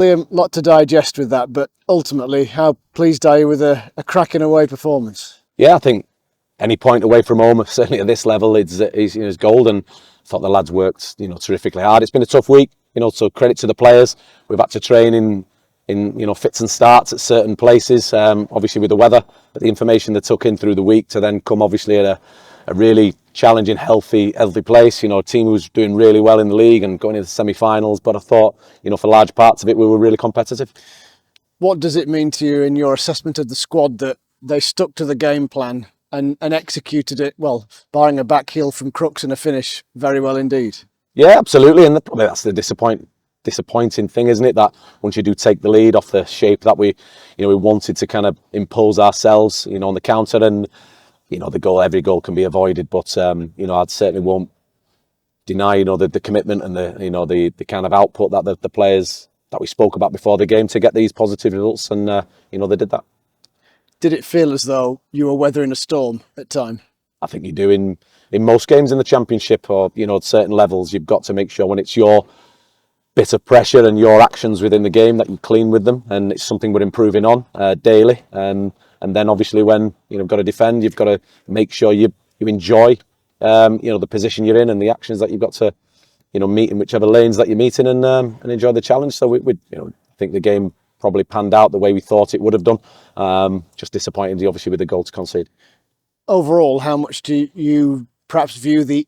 Liam, a lot to digest with that, but ultimately, how pleased are you with a cracking away performance? Yeah, I think any point away from home, certainly at this level, is gold. And I thought the lads worked, terrifically hard. It's been a tough week, so credit to the players. We've had to train in fits and starts at certain places, obviously with the weather, but the information they took in through the week to then come obviously at a really challenging, healthy place. A team who was doing really well in the league and going into the semi-finals. But I thought, for large parts of it, we were really competitive. What does it mean to you in your assessment of the squad that they stuck to the game plan and executed it, well, barring a back heel from Crooks and a finish, very well indeed? Yeah, absolutely. And probably that's the disappointing thing, isn't it? That once you do take the lead off the shape that we wanted to kind of impose ourselves, on the counter, and every goal can be avoided, but I certainly won't deny the commitment and the kind of output that the players that we spoke about before the game to get these positive results, and they did that. Did it feel as though you were weathering a storm at time? I think you do in most games in the Championship, or at certain levels. You've got to make sure when it's your bit of pressure and your actions within the game that you clean with them, and it's something we're improving on daily. And then obviously when you've got to defend, you've got to make sure you enjoy the position you're in and the actions that you've got to meet in whichever lanes that you're meeting, and enjoy the challenge. So we I think the game probably panned out the way we thought it would have done. Just disappointing, obviously, with the goal to concede. Overall, how much do you perhaps view the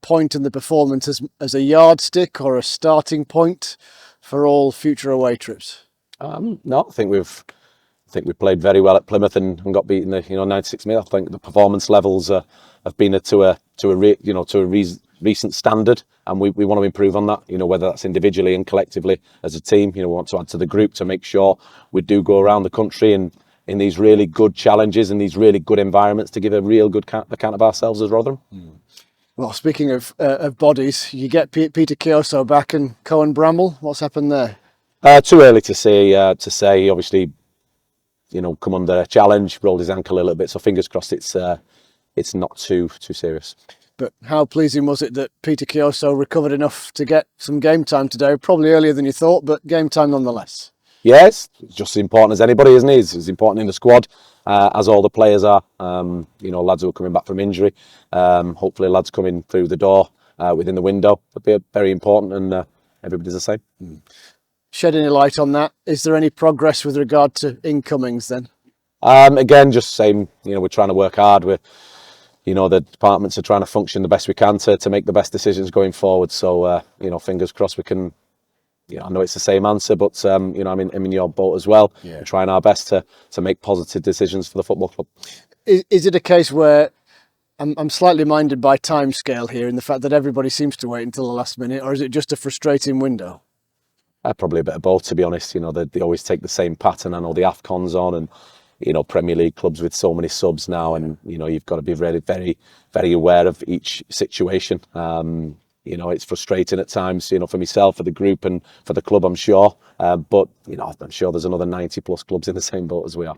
point and the performance as a yardstick or a starting point for all future away trips? No, I think we played very well at Plymouth and got beaten 96-0. I think the performance levels have been to a recent standard, and we want to improve on that. Whether that's individually and collectively as a team. We want to add to the group to make sure we do go around the country and in these really good challenges and these really good environments to give a real good account of ourselves as Rotherham. Well, speaking of bodies, you get Peter Kioso back and Cohen Bramall. What's happened there? Too early to say. Obviously, come under a challenge, rolled his ankle a little bit. So fingers crossed, it's not too serious. But how pleasing was it that Peter Kioso recovered enough to get some game time today? Probably earlier than you thought, but game time nonetheless. Yes, just as important as anybody, isn't he? He's important in the squad, as all the players are. Lads who are coming back from injury. Hopefully, lads coming through the door within the window. It'll be very important, and everybody's the same. Shed any light on that? Is there any progress with regard to incomings then? Again, just same. We're trying to work hard. The departments are trying to function the best we can to make the best decisions going forward. So, fingers crossed we can. I know it's the same answer, but I'm in your boat as well. Yeah. We're trying our best to make positive decisions for the football club. Is it a case where I'm slightly minded by time scale here, in the fact that everybody seems to wait until the last minute, or is it just a frustrating window? Probably a bit of both, to be honest. They always take the same pattern. I know the AFCON's on, and Premier League clubs with so many subs now, and you've got to be very, very, very aware of each situation. It's frustrating at times, for myself, for the group, and for the club, I'm sure. But I'm sure there's another 90 plus clubs in the same boat as we are.